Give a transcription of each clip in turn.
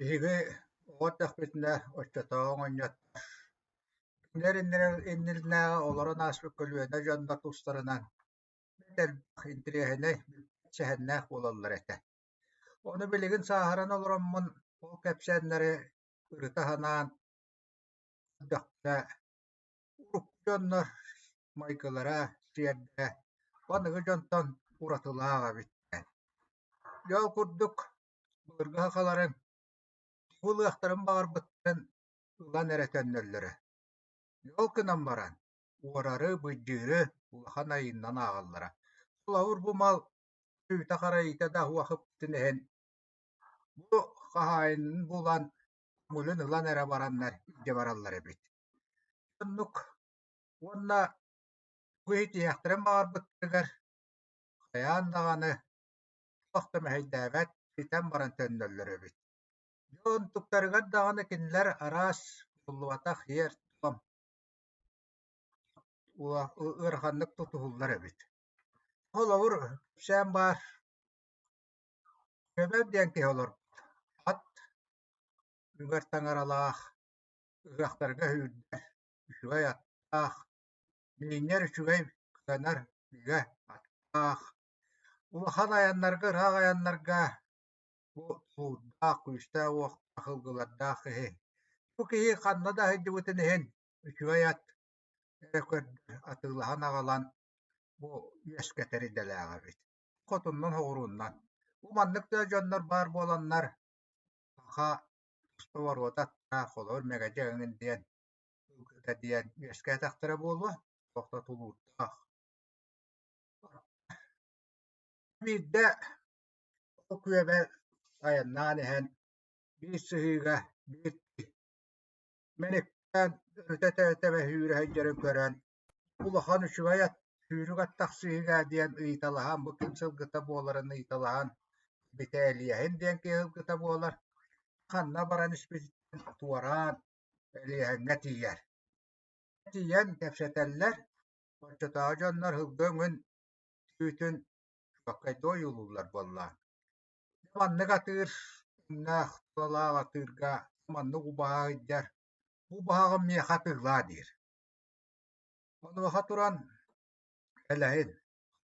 Иһиги оҕотах битинэ оччотооҥ онньот кинилэр иннилнээҕэ олорон ааспыт көлүөнэ дьоннор тустарынан бэтэлбэх интириэһини сэһэннээх буолаллар этэ. Ону билигин сааһыран олороммун ол кэпсээннэри ырыта ханаан дьахтара урук дьоннор майгылара сиэрдэ баныгы дьонтон уратылааҕа биттэн. Дьол курдук былыргы хакаларын туулыахтарын баҕарбыттарын ылан эрэ төннөллөрө. Дьол кынан баран уорары быйдьыыры улахан айыннан ааҕаллара. Улаур бу мал түүтэ харайыыта да уахыптын эһэн бу хаһаайынын булан мулун ылан эрэ бараннар илдьэ бараллар эбит. Оннук уонна куһитиэхтэрэн баҕарбыттарыгар хайаан даҕаны туохта мэһэйдээбэт ситэн баран төннөллөр эбит. Дьон туктарыгар даҕаны кинилэр араас буллубатах иэр тулам ыараханнык тутуһуллар эбит. Оловур сээн баар көмөр диэн киһи олорбут. Ат үҥөр таҥаралаах, ыахтарга хүрдэр, үчүгэй аттаах, миинньэр үчүгэй кыанар үгэ аттаах, улахан аяннарга, ыраах аяннарга бу туулдаах, күүстэ уохтаах, ылгылардаах киһи. Бу киһи ханна да хайдыбытын иһин үчүгэй ат эрэ көрдөр атыылаһан аҕалан бу үөскэтэр идэлээҕэ эбит. Хотуннун хоҕуруунан. Бу маннык да дьоннор баар буоланнар аха туспа боруота аттаах, олор мэгэдьэ ыҥын диэн, ылгыта диэн үөскээтэхтэрэ буолуо, туохта тулуурдаах. Биирдэ ол күөбэ аяннаан иһэн биир сыһыыга биирти мэниктэн өтө-төбөүүрэ хайдьарын көрөн улахан үчүгэй атүүрүк аттах сыһыыга диэн ыйыталаһан, бу ким сылгыта буоларын ыйыталаһан бите элиэһин диэн киһи ылгыта буолар. Ханна баран испититтэн туараан элиэһиҥҥэ тиийэр. Тиийэн кэпсэтэллэр, оччотооҕу дьоннор hılга öҥүн түүтүн чугаккайдоо юлууллар буоллаан. Маннык атыыр эмнаах тулалаах атыырга маннык убаһа ыйдьар, бу убаһаҕын миэхэ тыылаа диир. Онуоха туран элэһин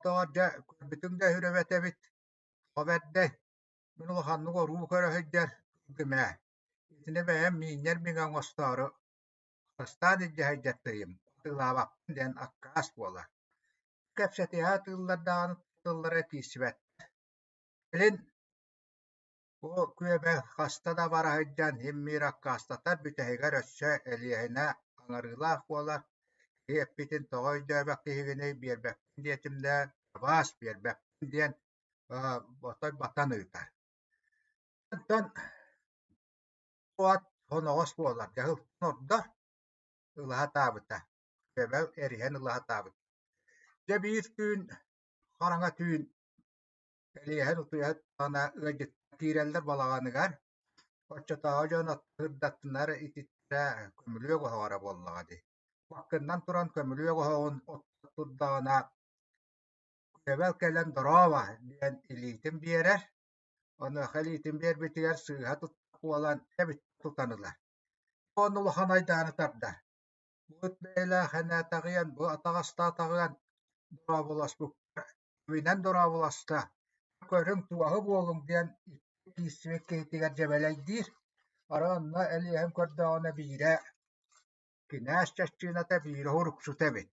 тоҕордьа көрбүтүҥ да үһүрэбэт эбит, туҕа бэрдэй, мин улаханнык оруу көрөһүйдьэр кылгымаа, итини бэйэм миинньэр миҥэ оҥостоору харыстаан илдьэ хайдьаттыйым, тыылаабаппын диэн аккаас буолар. Кэпсэтиэһэ атыыллар даҕаны тыллара кииссибэт. Билин бу күөбэ хаста да бараһыдьан химмиир аккаастатар бүтэһигэр өссө элиэһинэ аҥарыылаах буолар. Эппитин тоҕой дөбөк киһигини биэрбэппин диэтимнээ табаас биэрбэппин диэн ботой батан ыытар. Онтон туат хоноҕос буолар, дьахылтан ордо ылаһа таабыта, күөбэ эриһэн ылаһа таабыта. Дьэ биир түүн, хараҥа түүн элиэһэн утуйаһы таҕына ыадьыттар киирэллэр балаҕаныгар, оччотооҕу дьон ытырдаттынар ититтэрэ көмүлүө оҕоһоҕора буоллаҕа дии. Баккыннан туран көмүлүө оҕоһоҕун оттон турдаҕына күөбэл кэлэн дороова диэн илиитин биэрэр, онуоха илиитин биэрбитигэр сыыһа туттак буолан эбит тутанылар. Онну улахан айдааны тардар. Буут бэйэлээх хэнээтэҕийэн, бу атаҕастаатаҕыан дорообуласпыттар, үбүнэн дорообуласта көрүҥ туаһы буолуҥ диэн кииссибит киһитигэр дьэбэлэйдиир, ара онно элиэһин көрдөҕүнэ биирэ кинээс чаччыыната биирэ уруксут эбит.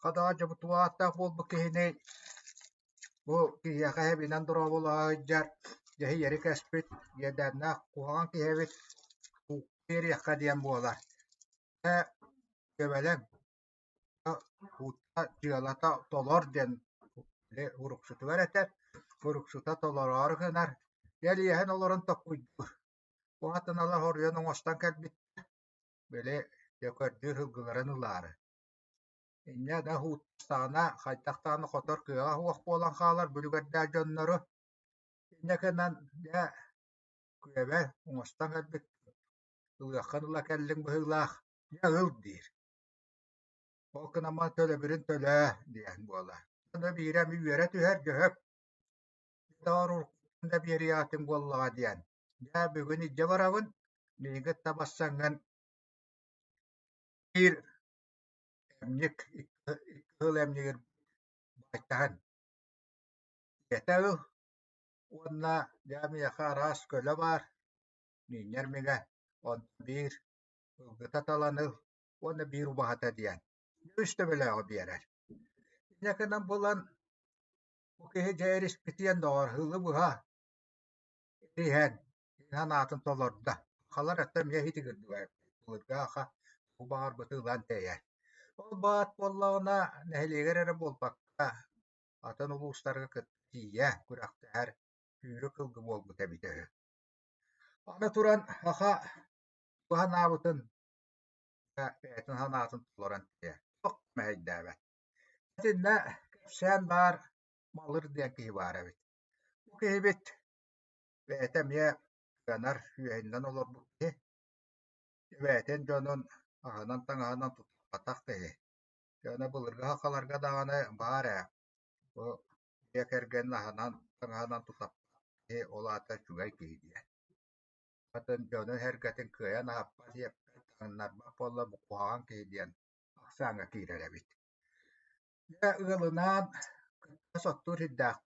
Хадаҕа дьабутуааттаах буолбу киһини бу киһиэхэ эбинэн дорообулаһыдьар дьэһи ери кэспит диэдэннаах куһаҕан киһи эбит ууккиэриэххэ диэн буолар. Көбэлэм уутта дьыалата толор диэн уруксутугар этэр, уруксута толороор гынар, элиэһин олорон топпуйдур. Уатыналар хоруйан оҥостон кэлбиттэр, били көрдүүр hılgıларын ылаары. Инньэ да хуутастаҕына хайдахтаҕына хотор кыаҕа уох буолан хаалар бүлүгэрдээ дьоннору. Инньэ кынан дьэ күөбэ оҥостон кэлбит ылыаххан ыла кэллиҥ быһыылаах дьэ ыл диир. Ол кынама төлөбүрүн төлөө диэн буолар. Ону биирэ ми үөрэ түһэр дьөһөп, даҕар uruktan da биэриэҕэтиҥ буоллаҕа диэн Ya bugün icce barabın niget tabassangan bir emnik ikıl emnigir baştahan. Yeter onna jamiya ras köle var. Ninyer mega on bir gıta talanıl onna bir ubahata diyen. Üste böyle o bir yerer. Yakadan bulan bu kehe ceris bitiyen doğar hılı bu ha. Dihen han atın tolorda. Kalar attam ya hiti gırdı. Bulga ha bu bahar batılan teyer. O baat bollağına nehliger ere bolbakka. Atan uluslarga kıttiye kurakta her hürü kılgı bolbu tebite. Ana turan haka bu han abutun etin han atın toloran teyer. Çok mehiddavet. Tinne sen bar malır diyen ki var evet. Bu kehibit ve etem ye kanar hüyeyinden olur bu ki. Ve eten jonun ahanan tan ahanan tut patak tehe. Jona bulurga hakalarga dağını var ya. O yekergen ahanan tan ahanan tutap olata çugay ki diye. Atın jona herketin kıya ne yapar yep. Tanlar bapolla bu kuhan ki diyen. Aksanga kirele bit. Ya ığılınan sottur hiddak.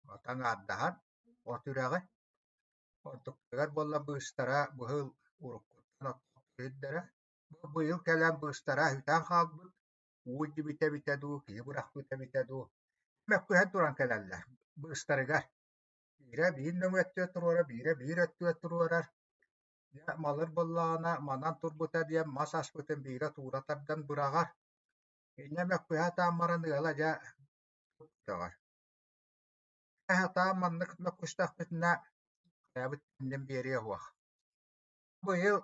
Otang addahan. Oturaga. Otuklar bolla bыстара быһыл уруккуттан оттуиддара. Быйыл кэлэн быстара хүтэн хаалбыт. Уудьи бите дуу, киһи бурах бите дуу. Мэккүһэн туран кэлэллэр. Быстарыгар. Биирэ биир нөҥүөттүө туруорар, биирэ биир өттүө туруорар. Я малыр боллаҕына манан турбута диэн мас аспытын биирэ туура тардан бырагар. Иññэ мэккүһэ тааммаран ыала дьэ туттаҕар. Таам маннык мэккүстахпытына эбит иннин биэриэ уах. Быйыл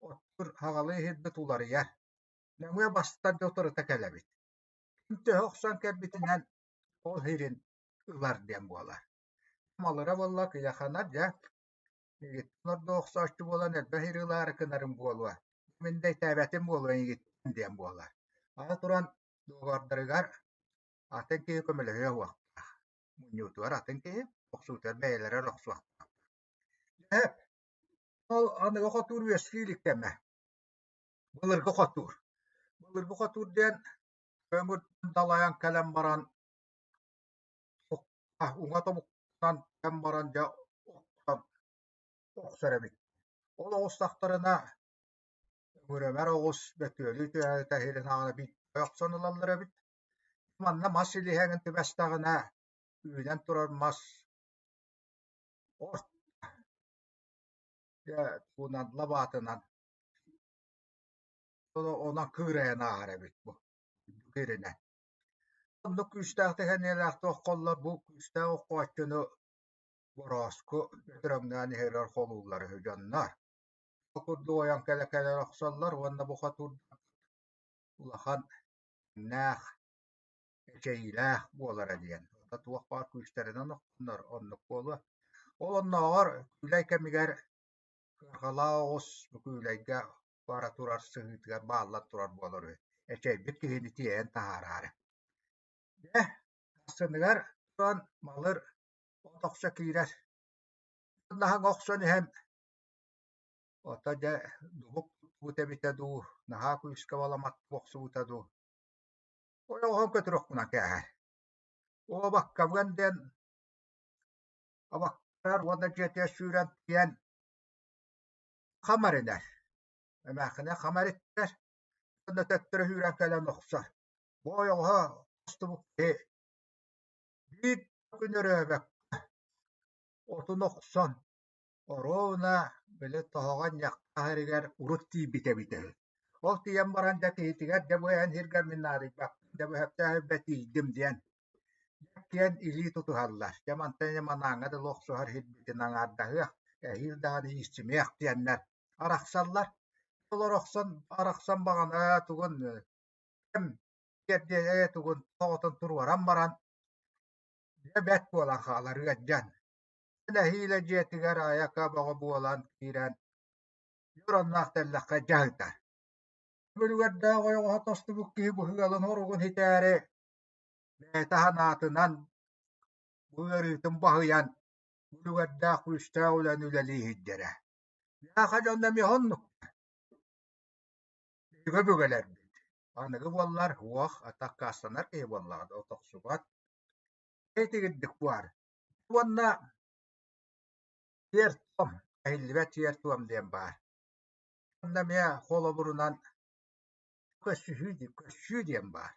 оттур хаҕалыы иһирбит уларыйар. Нөҥүө бастан дьоторута кэлэбит. Төһө охсон кэлбитинэн ол хирин ылар диэн буолар. Малыра болла кыйаханар дьэ. Игиттин ордо охсооччу буолан элбэ хири ылаары кынарын буолуа. Миндэй тээбэтин буолуа игиттин диэн буолар. Аа туран дуоҕордарыгар атын киһи көмөлөһүө уахтаах. Муньуутугар атын киһи охсуутар бэйэлэрэр охсуахтаах. Эп, ол аныга хотуур үөскиилик кэмэ. Былыргы хотуур. Былыргы хотуур диэн көҥүр далайан кэлэн баран уҥа тобуктан кэм баран дьэ охсор эбит. Ол оҕустахтарына үөрэмэр оҕус бөтүөлүү түөһээтэ хирин аҕына бииккэ охсон ылаллар эбит. Манна мас илиһэҥин түбэстаҕына үүнэн турар мас орт туунан лабаатынан онон кыырайан аар эбит бу киринэ. Онну күүстээхтэ хэнниэлээхтэ оххоллор бу күүстээ оххуоччуну борооску өтөрөҥҥаан иһэрэр холууллары дьоннор. Курду оян кэлэ охсоллор уонна бу хотуурда улахан нээх эчэйилээх буолара диэн. Ота туох баар күүстэринэн оххоннор оннук буолуа. Ол онноогор күлэй кэмигэр кырҕалаа оҕус бу күлэйгэ бара турар сыһыытыгар бааллар турар буолар үö. Эчэйбит киһини тиэйэн таһаарааре. Дьэ, ассыныгар туран малыр отохсо киирэр. Наһаҥ охсон иһэн ота дьэ дубук тугут эбитэ дуу, наһаа күүскэ баламат охсубута дуу. Оҕоһон көтүрөххүнэн кээһэр. Уобаккабыан диэн абаккарар уонна дьиэтиэ сүүрэн тиэн хамар инэр. Эмээххинэ хамар иттэр. Онна төттөрө сүүрэн кэлэн охсор. Бу оҕоһо остубук биит күнөрөөбөк отун охсон. Ороона били тоһоҕон ньахтаһырыгар урут тиибите битэ. Ол тиийэн баран да киһитигэр да бу эн хиргэр миннаарый бак да бу хэптээһэ бэтиидим диэн. Диэн илии тутуһаллар. Ямантайна манааҥҥа да лохсуһар хирбитин аҥаардаһыах, эһиир даҕаны иистимиэх диэннэр. Арахсаллар. Олор охсон арахсан баҕана тугун кэм диэбдиэ тугун тоҕотун туруаран баран дьэ бэт буолан хааларыга дьэн. Эһиилэ дьиэтигэр айака бөҕө буолан киирэн юроннаах тэллэххэ дьаһытар. Бүлүгэрдээх ойоҕоһо тостубук киһи быһыалын хоругун хитээри бэйэтэ ханаатынан быарыытын баһыйан Bulugadda kuyusta ulan üleli hiddere. Ya kacanna mi honnuk. Yüge bügeler. Anıgı bollar huak atak kastanar ki bollar. Otok subat. Eyti giddik var. Wanna yer tom. Ahillibet yer tom diyen var. Wanna miya holo burunan köşühü diyen var.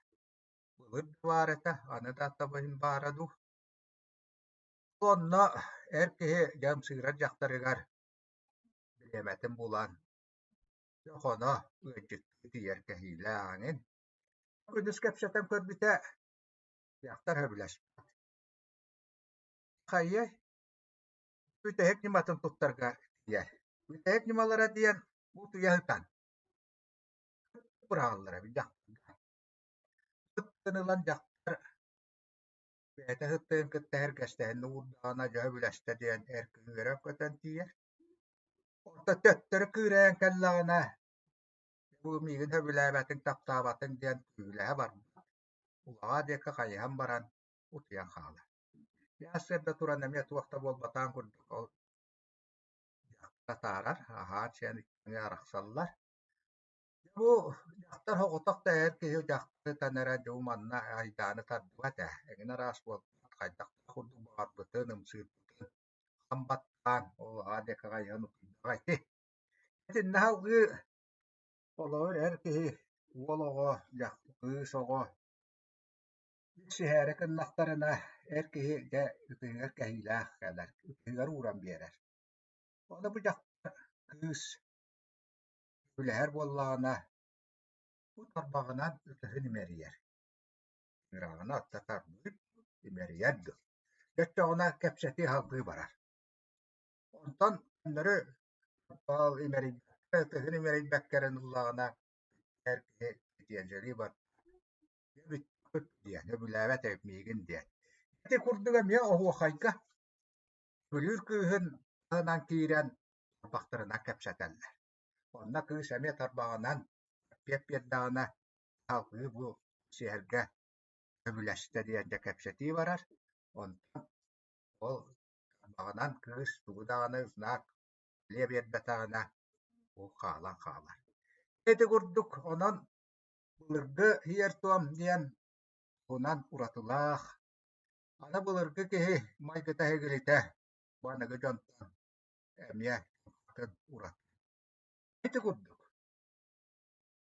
Bulur var eta. Anı da tabayın baradu. Onna erkehe jam sigara jaktarıgar. Bilemetin bulan. Yokono ıcık diyer kehilanin. Kudüs kepseten körbüte yaktar höbüleş. Kayye ütehek nimatın tuttarga diyer. Ütehek nimalara diyen bu tuyahıtan. Burağıllara bir jaktar. Hıttınılan jaktar. Bete hıttın kıtta herkesteğin uğurdağına höbüleşte diyen erkün verem köten diyer. Orta töttürü kıyrayan kellağına. Bu migin höbülebetin taptabatın diyen tüylehe var. Ulağa deka kayıhan baran utuyan hağla. Yasırda turan emye tuakta bol batan kurduk ol tarar. Aha çen yaraksallar. Bu jaktar hokotak da erkeği jaktar tanara cumanna aydanı tadduat ya. Egine ras bol kaydak kurduk bağır bıtınım sırtın. Hambattan ulağa deka kayıhan utuyan. Etin nahu gı olur erkeği Wologo jaktar sogo. Sihere kennaktarına erkeği de ütünger kehilah kadar. Ütünger uğran birer. Ona bu jaktar kız üleher bollağına bu tarbağından ütühün imeriyer. Irağına atta tarbıyıp imeriyerdi. Götte ona kepseti halkı barar. Ondan onları bal imeri ütühün imeri bekkeren ullağına erkeği diyenceli var. Üt diye ne bülevet evmigin diye. Eti kurdugam ya ohu hayka. Bülür kıhın anan kiren baktarına kepsetenler. Onna kıh semi tarbağından pep yeddağına halkı bu şehirge öbüleşte diye de kepseti varar. Ondan o tarbağından kıh tuğdağına ıznak liye bir betağına o kağlan kağlar. Eti kurduk onun bulurdu hiyer tuam diyen onan uratılaq. Ana bulurdu ki maykıta hegilite bana gıcantan emye urat. Eti kurduk.